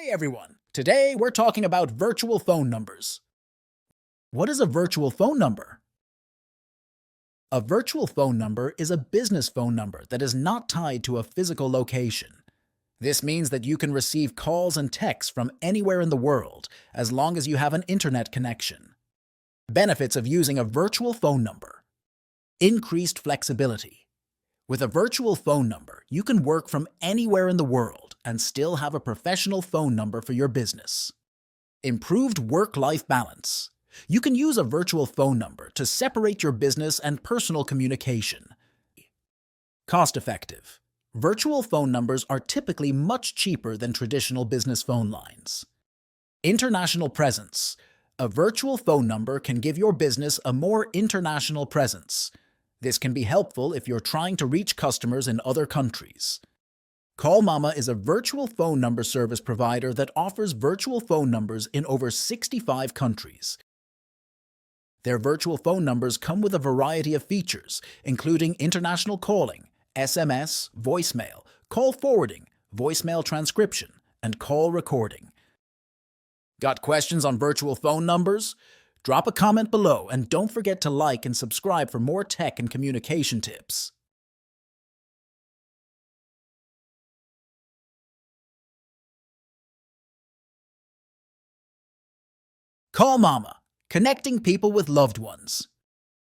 Hey everyone! Today we're talking about virtual phone numbers. What is a virtual phone number? A virtual phone number is a business phone number that is not tied to a physical location. This means that you can receive calls and texts from anywhere in the world as long as you have an internet connection. Benefits of using a virtual phone number. Increased flexibility. With a virtual phone number, you can work from anywhere in the world and still have a professional phone number for your business. Improved work-life balance. You can use a virtual phone number to separate your business and personal communication. Cost-effective. Virtual phone numbers are typically much cheaper than traditional business phone lines. International presence. A virtual phone number can give your business a more international presence. This can be helpful if you're trying to reach customers in other countries. Callmama is a virtual phone number service provider that offers virtual phone numbers in over 65 countries. Their virtual phone numbers come with a variety of features, including international calling, SMS, voicemail, call forwarding, voicemail transcription, and call recording. Got questions on virtual phone numbers? Drop a comment below and don't forget to like and subscribe for more tech and communication tips. Callmama, connecting people with loved ones.